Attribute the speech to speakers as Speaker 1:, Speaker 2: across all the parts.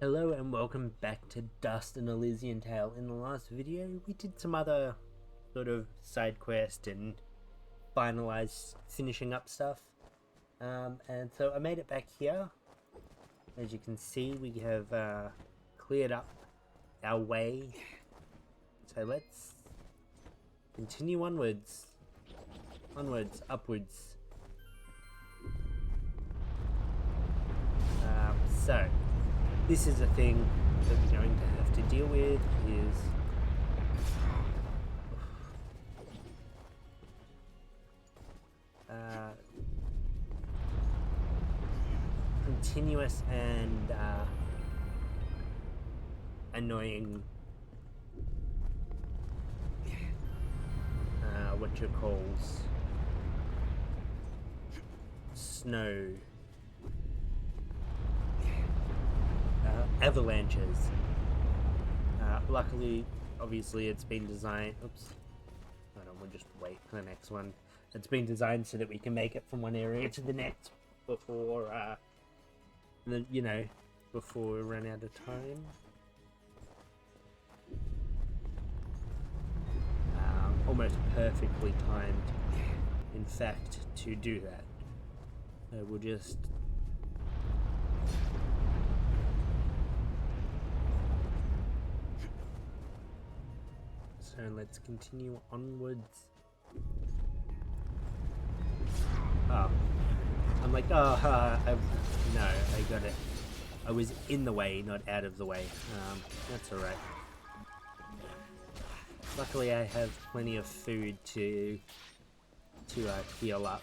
Speaker 1: Hello and welcome back to Dust and Elysian Tale. In the last video, we did some other sort of side quest and finishing up stuff. And so I made it back here. As you can see, we have cleared up our way. So let's continue onwards. Onwards, upwards. So this is a thing that we're going to have to deal with is continuous and annoying what you calls snow avalanches. Luckily, obviously, it's been designed. Oops. Hold on, we'll just wait for the next one. It's been designed so that we can make it from one area to the next before, before we run out of time. Almost perfectly timed, in fact, to do that. So we'll just. So let's continue onwards. Oh, I'm like, no, I got it. I was in the way, not out of the way. That's alright. Luckily, I have plenty of food to heal up.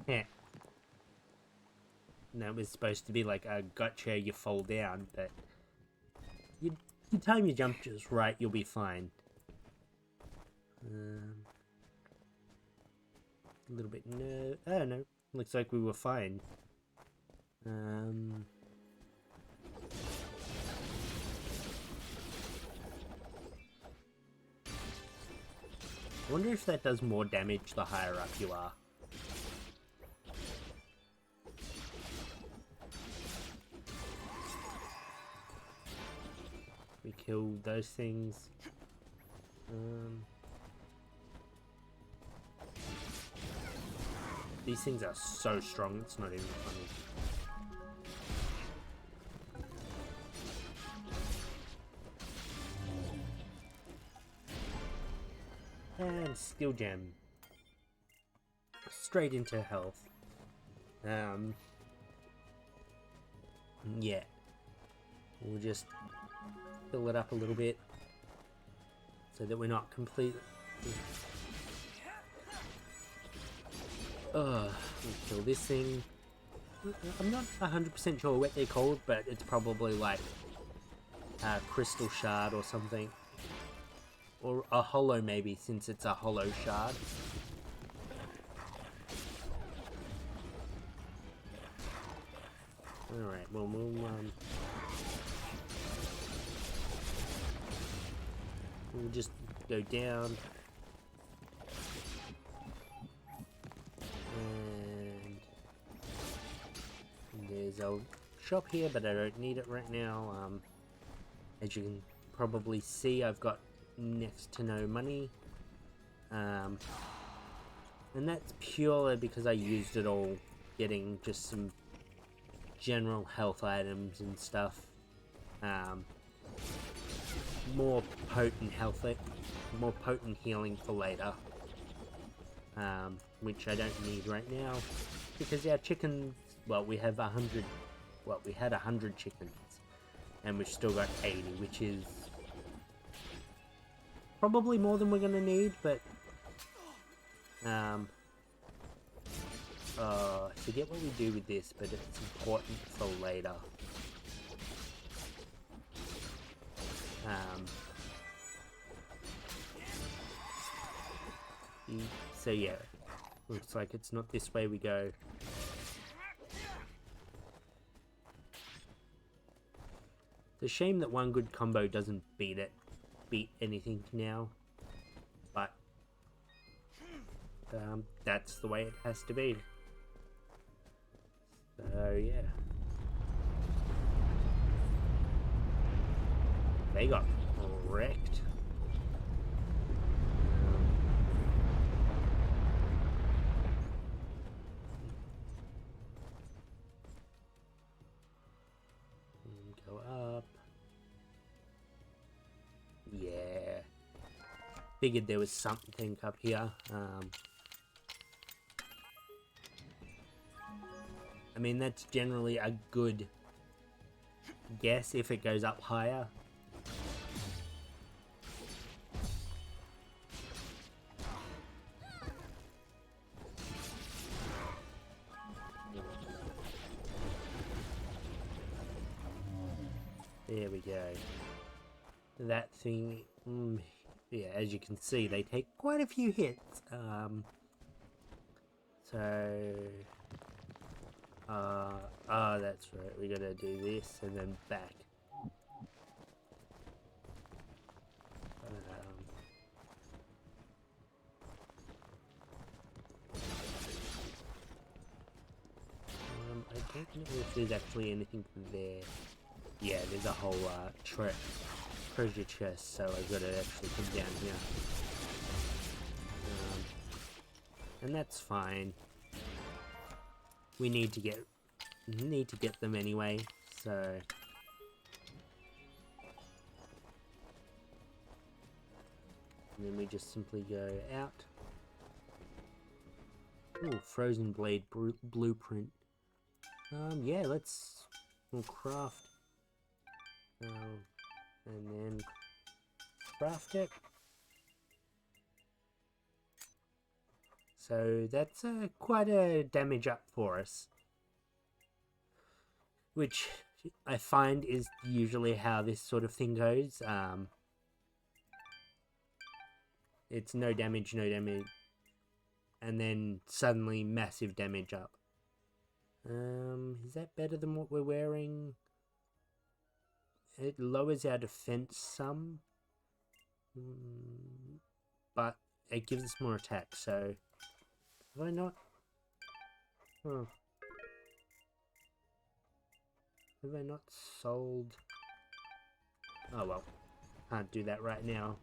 Speaker 1: Yeah. And that was supposed to be like a gotcha, you fall down, but you time your jump just right, you'll be fine. A little bit, no, oh no, looks like we were fine. I wonder if that does more damage the higher up you are. We killed those things. These things are so strong, it's not even funny. And skill gem. Straight into health. Yeah. We'll just fill it up a little bit so that we're not completely. We'll kill this thing. I'm not 100% sure what they're called, but it's probably like a crystal shard or something. Or a hollow maybe, since it's a hollow shard. Alright, well, we'll just go down. And there's a shop here, but I don't need it right now. As you can probably see, I've got next to no money. And that's purely because I used it all getting just some general health items and stuff. More potent more potent healing for later. Which I don't need right now because our chickens, well, we have 100, well, we had 100 chickens and we've still got 80, which is probably more than we're gonna need, but I forget what we do with this, but it's important for later. So yeah, looks like it's not this way we go. It's a shame that one good combo doesn't beat anything now, but that's the way it has to be. So yeah, they got wrecked. Go up. Yeah. Figured there was something up here. I mean, that's generally a good guess if it goes up higher. There we go. That thing, yeah, as you can see, they take quite a few hits. That's right. We gotta do this and then back. I don't know if there's actually anything there. Yeah, there's a whole treasure chest, so I've got to actually come down here. And that's fine. We need to get them anyway, so and then we just simply go out. Ooh, frozen blade blueprint. Yeah, we'll craft. And then craft it. So that's quite a damage up for us, which I find is usually how this sort of thing goes. It's no damage, and then suddenly massive damage up. Is that better than what we're wearing? It lowers our defense some, but it gives us more attack, so have I not? Huh. Have I not sold? Oh well, can't do that right now.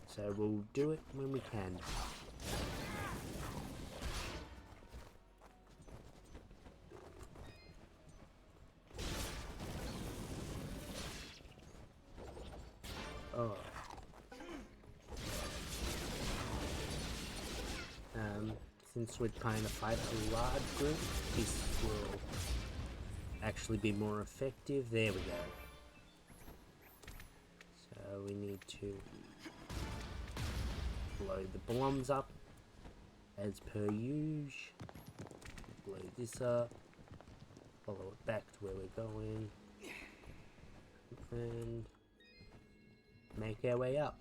Speaker 1: So we'll do it when we can. Oh. Since we're trying to fight a large group, this will actually be more effective. There we go. So we need to blow the bombs up as per usual. Blow this up. Follow it back to where we're going. And make our way up.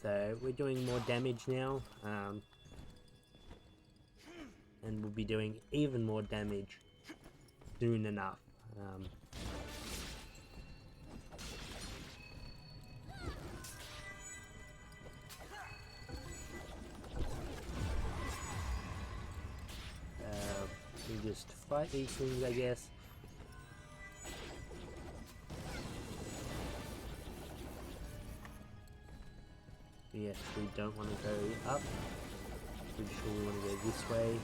Speaker 1: So we're doing more damage now, and we'll be doing even more damage soon enough. We just fight these things, I guess. We actually don't want to go up. Pretty sure we want to go this way.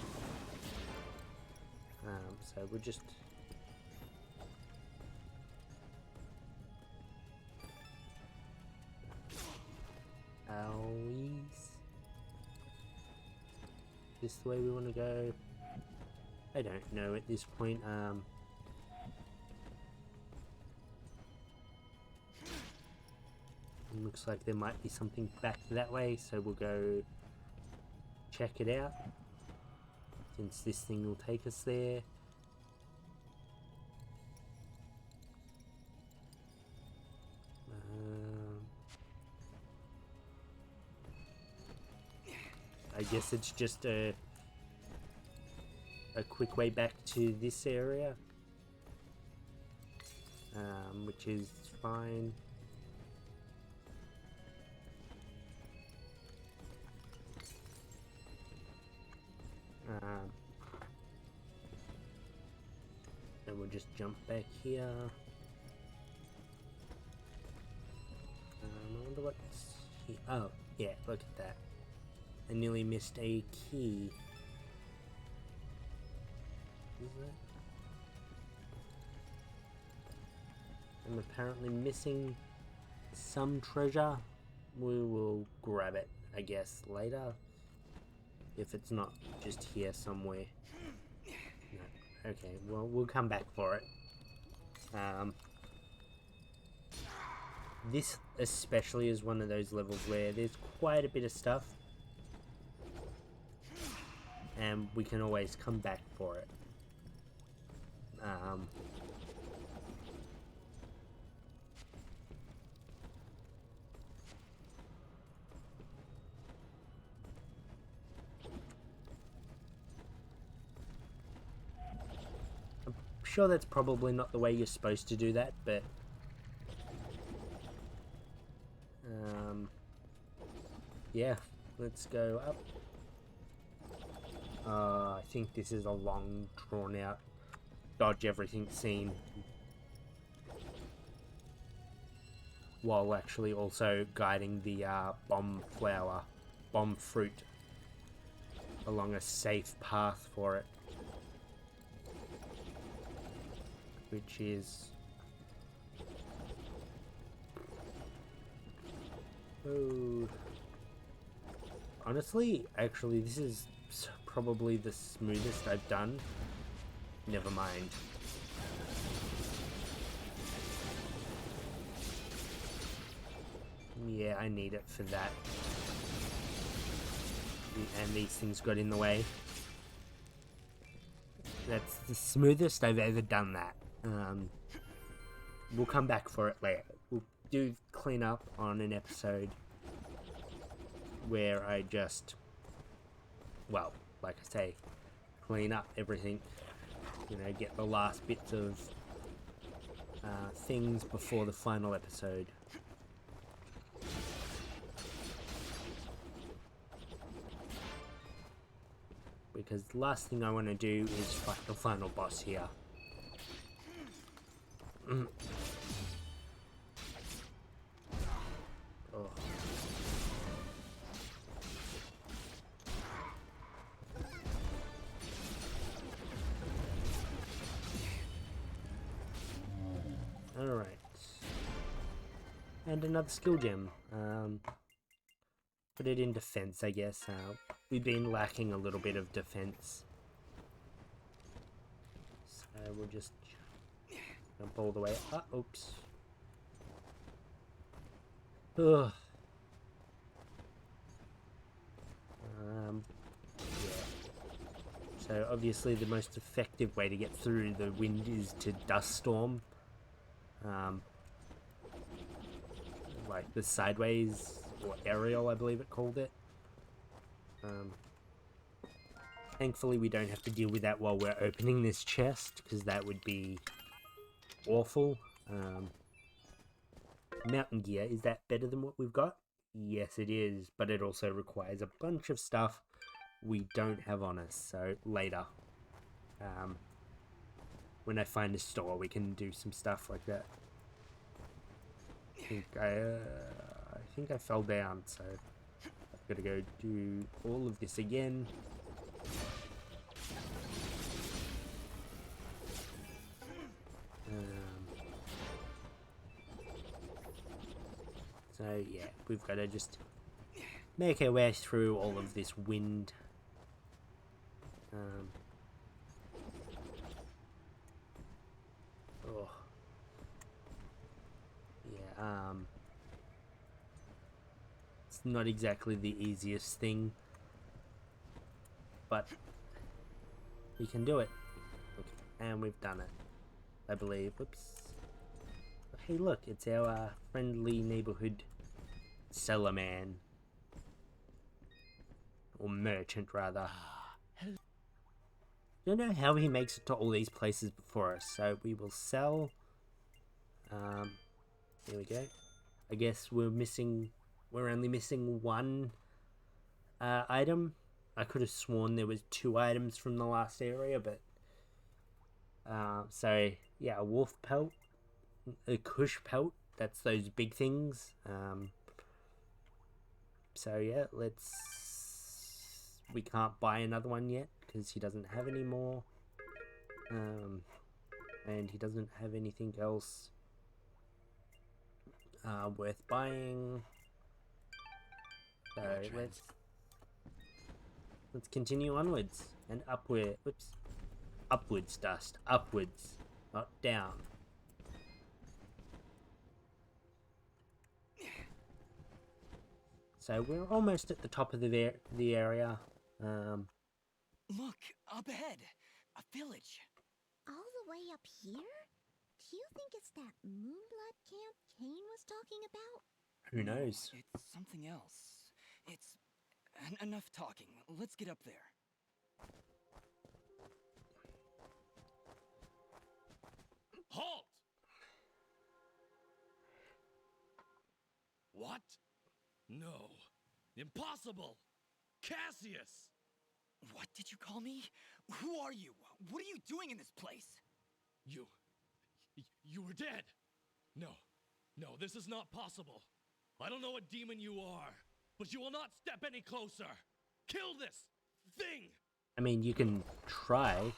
Speaker 1: So we'll just this the way we want to go? I don't know at this point. Looks like there might be something back that way, so we'll go check it out, since this thing will take us there. I guess it's just a quick way back to this area, which is fine. jump back here. I wonder what's here. Oh, yeah, look at that. I nearly missed a key. Is it? I'm apparently missing some treasure. We will grab it, I guess, later. If it's not just here somewhere. No. Okay, well, we'll come back for it. This especially is one of those levels where there's quite a bit of stuff. And we can always come back for it. I'm sure that's probably not the way you're supposed to do that, but yeah, let's go up. I think this is a long, drawn out, dodge everything scene, while actually also guiding the bomb fruit, along a safe path for it, which is honestly, actually, this is probably the smoothest I've done. Never mind. Yeah, I need it for that. And these things got in the way. That's the smoothest I've ever done that. We'll come back for it later. We'll do clean up on an episode where I just, well, like I say, clean up everything. You know, get the last bits of things before the final episode. Because the last thing I want to do is fight the final boss here. Oh. Alright. And another skill gem. Put it in defense, I guess. We've been lacking a little bit of defense. So we'll just jump all the way up. Oops. Ugh. Yeah. So obviously the most effective way to get through the wind is to dust storm. Like the sideways, or aerial, I believe it called it. Thankfully we don't have to deal with that while we're opening this chest, because that would be awful. Mountain gear, is that better than what we've got? Yes, it is, but it also requires a bunch of stuff we don't have on us, so later. When I find a store, we can do some stuff like that. I think I fell down, so I've got to go do all of this again. So yeah, we've got to just make our way through all of this wind. Oh. Yeah, it's not exactly the easiest thing, but we can do it. Okay, and we've done it, I believe. Whoops. Hey, look, it's our friendly neighborhood seller man. Or merchant, rather. Don't know how he makes it to all these places before us, so we will sell. There we go. I guess we're only missing one item. I could have sworn there was 2 items from the last area, but so yeah, a wolf pelt, a kush pelt. That's those big things. So yeah, we can't buy another one yet because he doesn't have any more. And he doesn't have anything else worth buying. So let's continue onwards and upward. Oops, upwards, Dust. Upwards, not down. So we're almost at the top of the area.
Speaker 2: Look, up ahead. A village.
Speaker 3: All the way up here? Do you think it's that Moonblood camp Kane was talking about?
Speaker 1: Who
Speaker 2: No,
Speaker 1: knows?
Speaker 2: it's something else. It's... enough talking. Let's get up there.
Speaker 4: Halt! What? No. Impossible! Cassius!
Speaker 2: What did you call me? Who are you? What are you doing in this place?
Speaker 4: You were dead! No, this is not possible. I don't know what demon you are, but you will not step any closer! Kill this thing!
Speaker 1: I mean, you can try.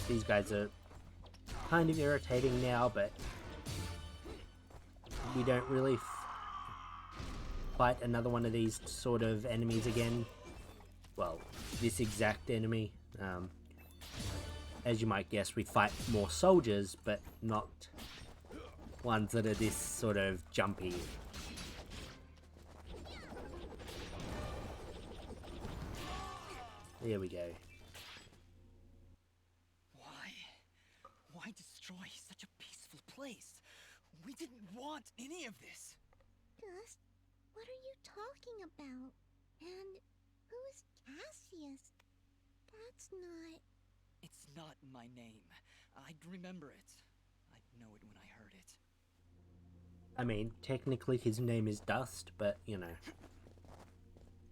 Speaker 1: These guys are kind of irritating now, but we don't really fight another one of these sort of enemies again. Well, this exact enemy. As you might guess, we fight more soldiers, but not ones that are this sort of jumpy. There we go.
Speaker 2: Why destroy such a peaceful place? We didn't want any of this.
Speaker 3: Dust, what are you talking about? And who is Cassius? That's not...
Speaker 2: It's not my name. I'd remember it. I'd know it when I heard it.
Speaker 1: I mean, technically his name is Dust, but, you know,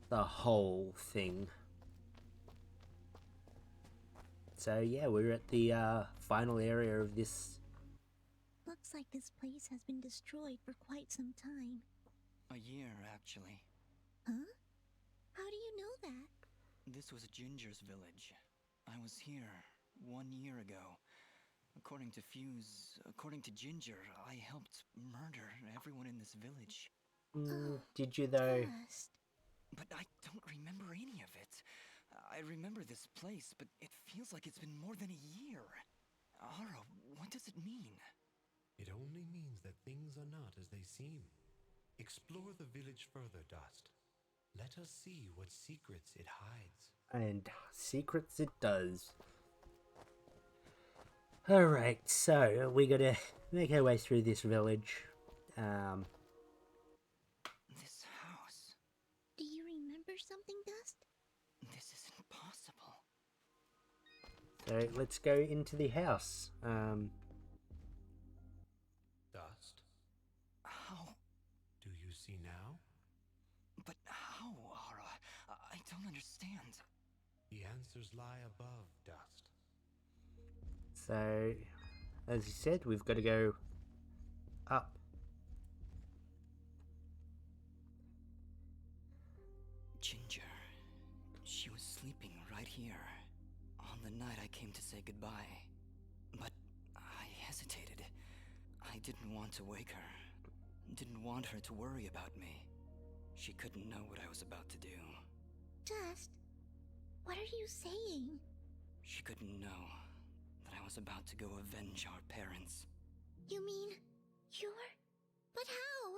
Speaker 1: the whole thing. So yeah, we're at the final area of this.
Speaker 3: Looks like this place has been destroyed for quite some time.
Speaker 2: A year, actually.
Speaker 3: Huh? How do you know that?
Speaker 2: This was Ginger's village. I was here 1 year ago. According to Fuse, according to Ginger, I helped murder everyone in this village.
Speaker 1: Did you though?
Speaker 3: Dust.
Speaker 2: But I don't remember any of it. I remember this place, but it feels like it's been more than a year. Ara, what does it mean?
Speaker 5: It only means that things are not as they seem. Explore the village further, Dust. Let us see what secrets it hides.
Speaker 1: And secrets it does. Alright, so we gotta make our way through this village.
Speaker 2: This house.
Speaker 3: Do you remember something, Dust?
Speaker 2: This isn't possible.
Speaker 1: So let's go into the house.
Speaker 5: Dust,
Speaker 2: How?
Speaker 5: do you see now?
Speaker 2: But how, Ara? I don't understand.
Speaker 5: The answers lie above, Dust.
Speaker 1: So, as you said, we've got to go up.
Speaker 2: Ginger. She was sleeping right here. On the night I came to say goodbye. But I hesitated. I didn't want to wake her. Didn't want her to worry about me. She couldn't know what I was about to do.
Speaker 3: Dust, what are you saying?
Speaker 2: She couldn't know that I was about to go avenge our parents.
Speaker 3: You mean you're... But how?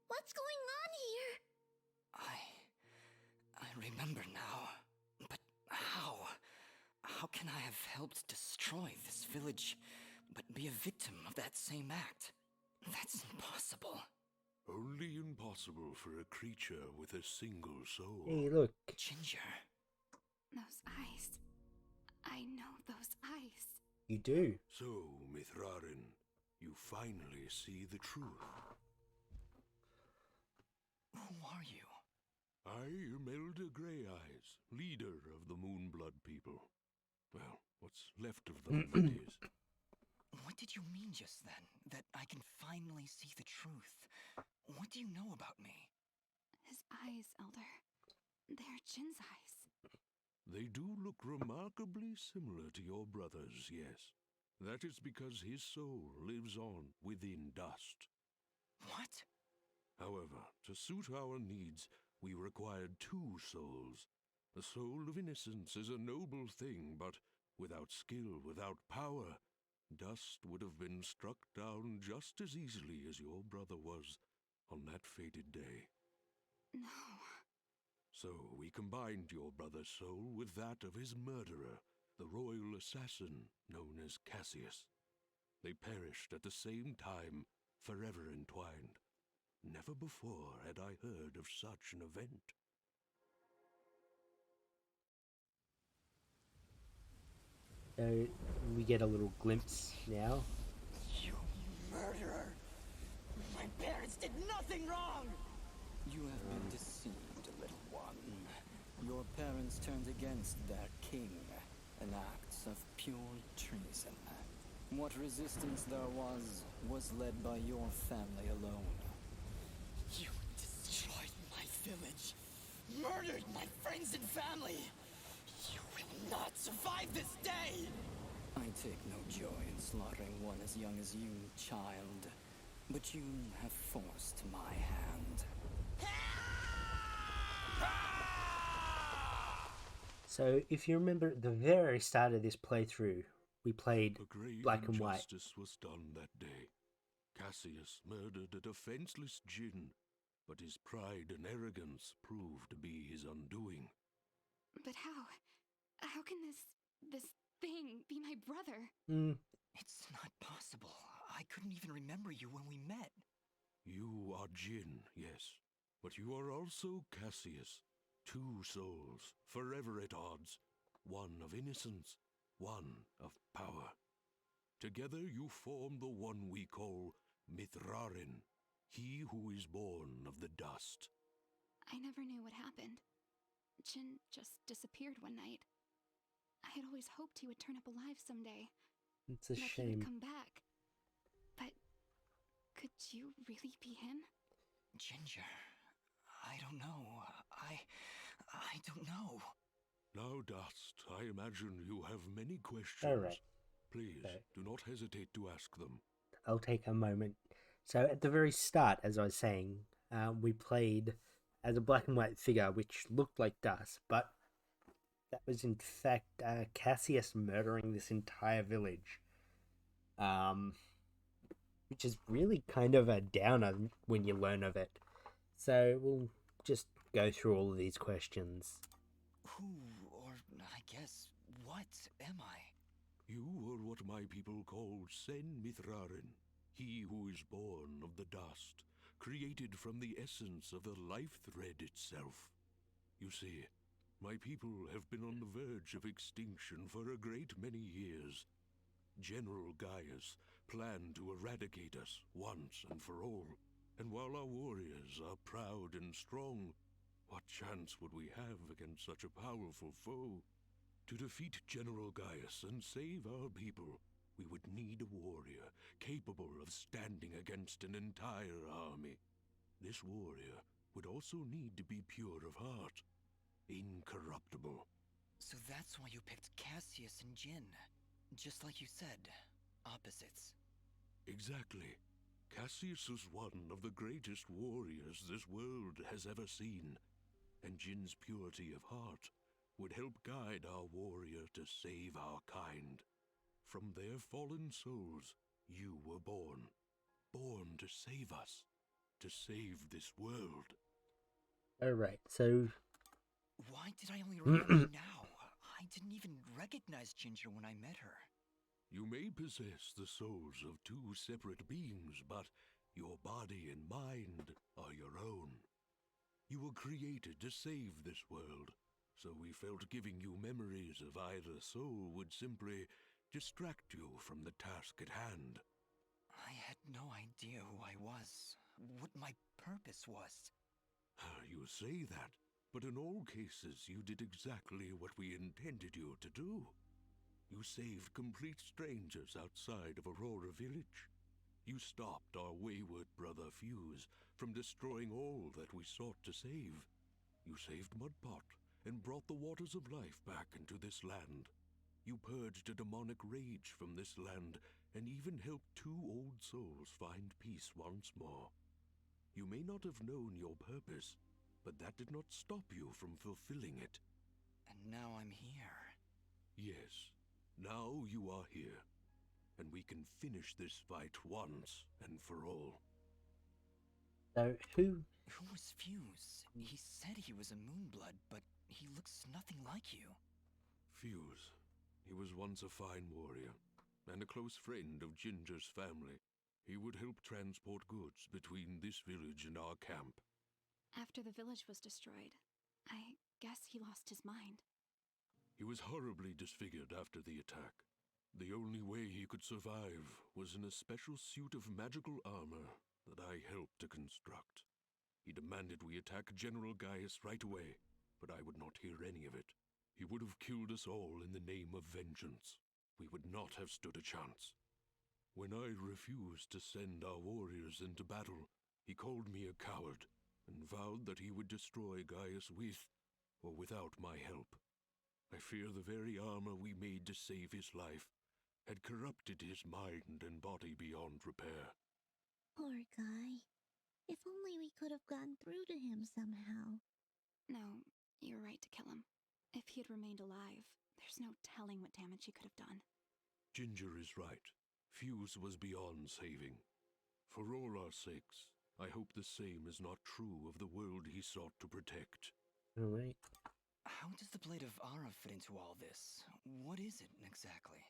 Speaker 3: What's going on here?
Speaker 2: I remember now. But how? How can I have helped destroy this village, but be a victim of that same act? That's impossible.
Speaker 6: Only impossible for a creature with a single soul.
Speaker 1: Hey, look.
Speaker 2: Ginger.
Speaker 7: Those eyes. I know those eyes.
Speaker 1: You do.
Speaker 6: So, Mithrarin, you finally see the truth.
Speaker 2: Who are you?
Speaker 6: I am Elder Grey Eyes, leader of the Moonblood people. Well, what's left of them, that is.
Speaker 2: What did you mean just then? That I can finally see the truth? What do you know about me?
Speaker 7: His eyes, Elder. They're Jin's eyes.
Speaker 6: They do look remarkably similar to your brother's, yes. That is because his soul lives on within dust.
Speaker 2: What?
Speaker 6: However, to suit our needs, we required 2 souls. The soul of innocence is a noble thing, but without skill, without power, dust would have been struck down just as easily as your brother was on that fated day.
Speaker 7: No.
Speaker 6: So we combined your brother's soul with that of his murderer, the royal assassin known as Cassius. They perished at the same time, forever entwined. Never before had I heard of such an event.
Speaker 1: So we get a little glimpse now.
Speaker 2: You murderer! My parents did nothing wrong! You have been deceived, little one. Your parents turned against their king, an act of pure treason. What resistance there was led by your family alone. You destroyed my village, murdered my friends and family. You will not survive this day! I take no joy in slaughtering one as young as you, child. But you have forced my hand.
Speaker 1: So if you remember at the very start of this playthrough, we played
Speaker 6: A grave
Speaker 1: black and white.
Speaker 6: injustice was done that day. Cassius murdered a defenseless Jinn, but his pride and arrogance proved to be his undoing.
Speaker 7: But how? How can this thing be my brother?
Speaker 2: It's not possible. I couldn't even remember you when we met.
Speaker 6: You are Jinn, yes, but you are also Cassius. 2 souls, forever at odds. One of innocence, one of power. Together you form the one we call Mithrarin, he who is born of the dust.
Speaker 7: I never knew what happened. Jin just disappeared one night. I had always hoped he would turn up alive someday.
Speaker 1: It's a
Speaker 7: That he
Speaker 1: shame.
Speaker 7: would come back. But could you really be him?
Speaker 2: Ginger, I don't know. I don't know.
Speaker 6: Now, Dust, I imagine you have many questions.
Speaker 1: All right.
Speaker 6: Please,
Speaker 1: Okay.
Speaker 6: do not hesitate to ask them.
Speaker 1: I'll take a moment. So at the very start, as I was saying, we played as a black and white figure which looked like dust, but that was in fact Cassius murdering this entire village. Which is really kind of a downer when you learn of it. So we'll just go through all of these questions.
Speaker 2: Who, or I guess, what am I?
Speaker 6: You are what my people call Sen Mithrarin, he who is born of the dust, created from the essence of the life thread itself. You see, my people have been on the verge of extinction for a great many years. General Gaius planned to eradicate us once and for all, and while our warriors are proud and strong, what chance would we have against such a powerful foe? To defeat General Gaius and save our people, we would need a warrior capable of standing against an entire army. This warrior would also need to be pure of heart, incorruptible.
Speaker 2: So that's why you picked Cassius and Jin. Just like you said, opposites.
Speaker 6: Exactly. Cassius is one of the greatest warriors this world has ever seen, and Jin's purity of heart would help guide our warrior to save our kind. From their fallen souls, you were born. Born to save us. To save this world.
Speaker 1: Alright, so
Speaker 2: Why did I only remember you now? I didn't even recognize Ginger when I met her.
Speaker 6: You may possess the souls of 2 separate beings, but your body and mind are your own. You were created to save this world, so we felt giving you memories of either soul would simply distract you from the task at hand.
Speaker 2: I had no idea who I was, what my purpose was.
Speaker 6: You say that, but in all cases you did exactly what we intended you to do. You saved complete strangers outside of Aurora Village. You stopped our wayward brother Fuse from destroying all that we sought to save. You saved Mudpot and brought the waters of life back into this land. You purged a demonic rage from this land and even helped 2 old souls find peace once more. You may not have known your purpose, but that did not stop you from fulfilling it.
Speaker 2: And now I'm here.
Speaker 6: Yes, now you are here, and we can finish this fight once and for all.
Speaker 1: So, who?
Speaker 2: Who was Fuse? He said he was a Moonblood, but he looks nothing like you.
Speaker 6: Fuse. He was once a fine warrior, and a close friend of Ginger's family. He would help transport goods between this village and our camp.
Speaker 7: After the village was destroyed, I guess he lost his mind.
Speaker 6: He was horribly disfigured after the attack. The only way he could survive was in a special suit of magical armor that I helped to construct. He demanded we attack General Gaius right away, but I would not hear any of it. He would have killed us all in the name of vengeance. We would not have stood a chance. When I refused to send our warriors into battle, he called me a coward and vowed that he would destroy Gaius with or without my help. I fear the very armor we made to save his life had corrupted his mind and body beyond repair.
Speaker 3: Poor guy. If only we could have gone through to him somehow.
Speaker 7: No, you're right to kill him. If he had remained alive, there's no telling what damage he could have done.
Speaker 6: Ginger is right. Fuse was beyond saving. For all our sakes, I hope the same is not true of the world he sought to protect.
Speaker 1: Alright.
Speaker 2: How does the Blade of Ara fit into all this? What is it exactly?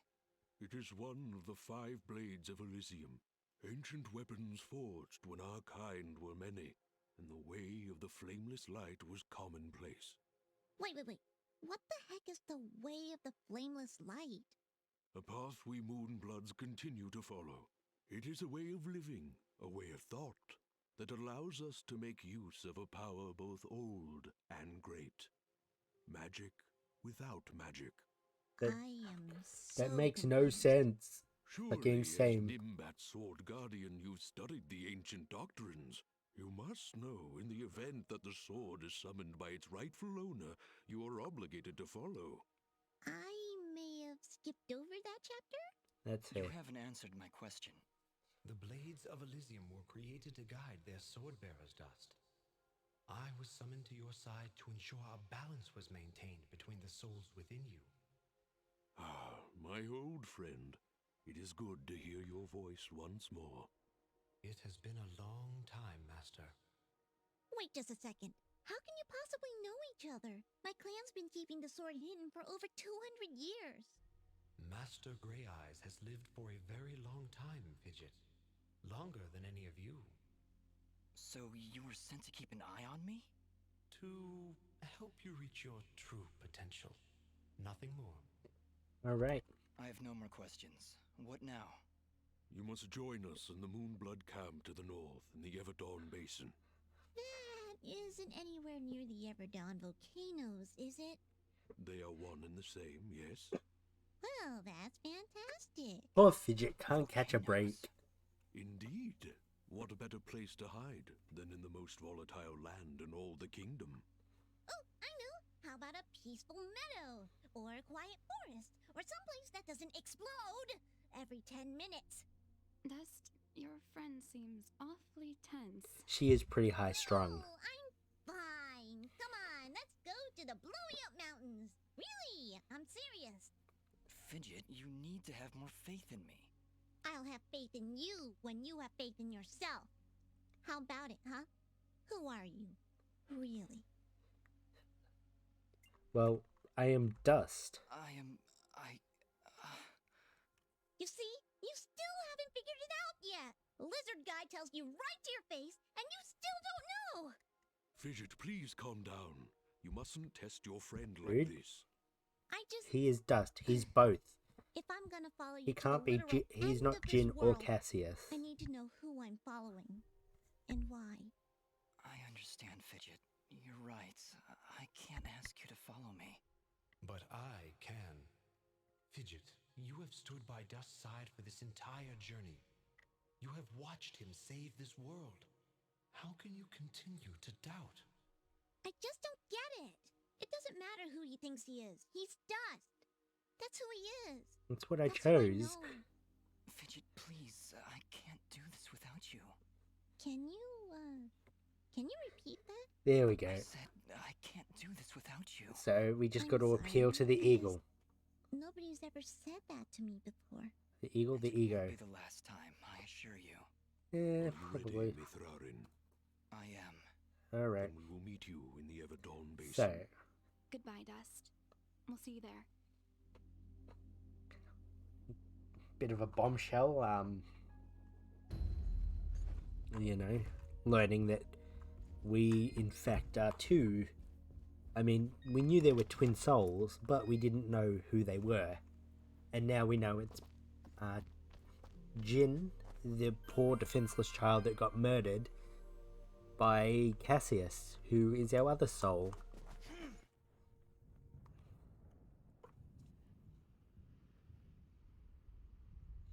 Speaker 6: It is one of the 5 blades of Elysium, ancient weapons forged when our kind were many, and the way of the flameless light was commonplace.
Speaker 3: Wait. What the heck is the way of the flameless light?
Speaker 6: A path we Moonbloods continue to follow. It is a way of living, a way of thought, that allows us to make use of a power both old and great. Magic without magic.
Speaker 1: That,
Speaker 3: I am so
Speaker 1: that makes no
Speaker 3: confused.
Speaker 1: sense.
Speaker 6: Surely, as
Speaker 1: same.
Speaker 6: Nimbat Sword Guardian, you've studied the ancient doctrines. You must know, in the event that the sword is summoned by its rightful owner, you are obligated to follow.
Speaker 3: I may have skipped over that chapter?
Speaker 1: That's
Speaker 2: You
Speaker 1: it.
Speaker 2: haven't answered my question.
Speaker 5: The blades of Elysium were created to guide their sword-bearers, Dust. I was summoned to your side to ensure a balance was maintained between the souls within you.
Speaker 6: Ah, my old friend. It is good to hear your voice once more.
Speaker 5: It has been a long time, Master.
Speaker 3: Wait just a second. How can you possibly know each other? My clan's been keeping the sword hidden for over 200 years.
Speaker 5: Master Grey Eyes has lived for a very long time, Fidget. Longer than any of you.
Speaker 2: So you were sent to keep an eye on me?
Speaker 5: To help you reach your true potential. Nothing more.
Speaker 1: Alright.
Speaker 2: I have no more questions. What now?
Speaker 6: You must join us in the Moonblood camp to the north in the Everdawn Basin.
Speaker 3: That isn't anywhere near the Everdawn volcanoes, is it?
Speaker 6: They are one and the same, yes?
Speaker 3: Well, that's fantastic.
Speaker 1: Poor Fidget can't catch a break.
Speaker 6: Indeed. What a better place to hide than in the most volatile land in all the kingdom?
Speaker 3: Oh, I know. How about a peaceful meadow? Or a quiet forest? Or someplace that doesn't explode every 10 minutes?
Speaker 7: Dust, your friend seems awfully tense.
Speaker 1: She is pretty high strung.
Speaker 3: Oh, I'm fine. Come on, let's go to the Blowy Up Mountains. Really, I'm serious.
Speaker 2: Fidget, you need to have more faith in me.
Speaker 3: I'll have faith in you when you have faith in yourself. How about it, huh? Who are you? Really?
Speaker 1: Well, I am Dust.
Speaker 3: You see? You still haven't figured it out yet. Lizard guy tells you right to your face, and you still don't know.
Speaker 6: Fidget, please calm down. You mustn't test your friend like
Speaker 1: Rude.
Speaker 6: this.
Speaker 3: I just...
Speaker 1: He is Dust. He's both.
Speaker 3: If I'm I'm gonna follow you
Speaker 1: He
Speaker 3: to
Speaker 1: can't
Speaker 3: the
Speaker 1: be.
Speaker 3: literal
Speaker 1: He's
Speaker 3: end
Speaker 1: not
Speaker 3: of this
Speaker 1: Jin or
Speaker 3: world.
Speaker 1: Cassius.
Speaker 3: I need to know who I'm following and why.
Speaker 2: I understand, Fidget. You're right. I can't ask you to follow me.
Speaker 5: But I can. Fidget, you have stood by Dust's side for this entire journey. You have watched him save this world. How can you continue to doubt?
Speaker 3: I just don't get it. It doesn't matter who he thinks he is. He's Dust. That's who he is.
Speaker 1: That's what I
Speaker 3: That's who I
Speaker 1: chose.
Speaker 3: know.
Speaker 2: Fidget, please. I can't do this without you.
Speaker 3: Can you repeat that?
Speaker 1: There we go.
Speaker 2: I said I can't do this without you.
Speaker 1: So we just
Speaker 3: I'm
Speaker 1: got to appeal to
Speaker 3: sorry.
Speaker 1: the eagle.
Speaker 3: Nobody's ever said that to me before.
Speaker 1: The eagle, the
Speaker 2: It won't
Speaker 1: ego.
Speaker 2: be the last time, I assure you.
Speaker 1: Yeah,
Speaker 6: Are you
Speaker 1: probably.
Speaker 6: ready, Mithrarin?
Speaker 2: I am.
Speaker 1: Alright.
Speaker 6: Then we will meet you in the Everdawn Basin.
Speaker 1: So,
Speaker 7: Goodbye, Dust. We'll see you there.
Speaker 1: bit of a bombshell. You know, learning that we, in fact, are two. I mean, we knew there were twin souls, but we didn't know who they were. And now we know it's Jin, the poor defenseless child that got murdered by Cassius, who is our other soul.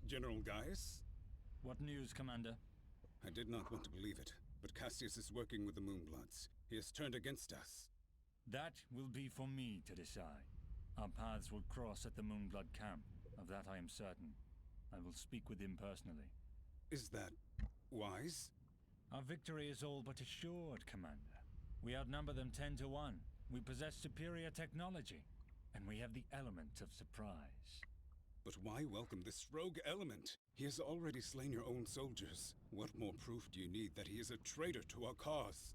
Speaker 8: General Gaius?
Speaker 9: What news, Commander?
Speaker 8: I did not want to believe it, but Cassius is working with the Moonbloods. He has turned against us.
Speaker 9: That will be for me to decide. Our paths will cross at the Moonblood camp. Of that I am certain. I will speak with him personally.
Speaker 8: Is that wise?
Speaker 9: Our victory is all but assured, Commander. We outnumber them 10 to 1. We possess superior technology. And we have the element of surprise.
Speaker 8: But why welcome this rogue element? He has already slain your own soldiers. What more proof do you need that he is a traitor to our cause?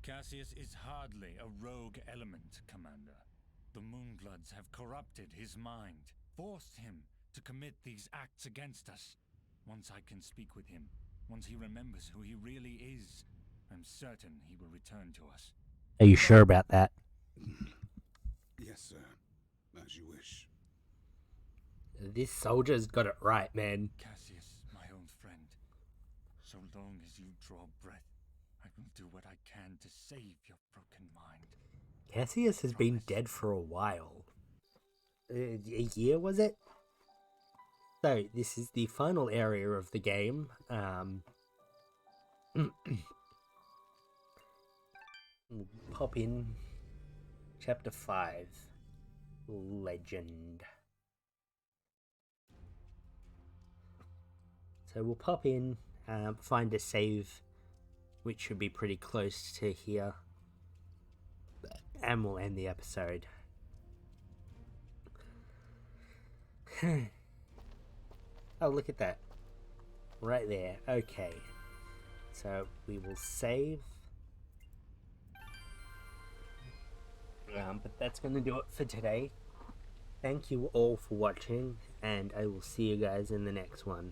Speaker 9: Cassius is hardly a rogue element, Commander. The Moonbloods have corrupted his mind, forced him to commit these acts against us. Once I can speak with him, once he remembers who he really is, I'm certain he will return to us.
Speaker 1: Are you sure about that?
Speaker 8: Yes, sir. As you wish.
Speaker 1: This soldier's got it right, man.
Speaker 9: Cassius, my own friend, so long as you draw breath, I will do what I can to save your broken mind.
Speaker 1: Cassius has been dead for a while. A year, was it? So, this is the final area of the game. We'll pop in Chapter 5. Legend. So we'll pop in, find a save, which should be pretty close to here, and we'll end the episode. Oh, look at that. Right there. Okay. So we will save. But that's going to do it for today. Thank you all for watching, and I will see you guys in the next one.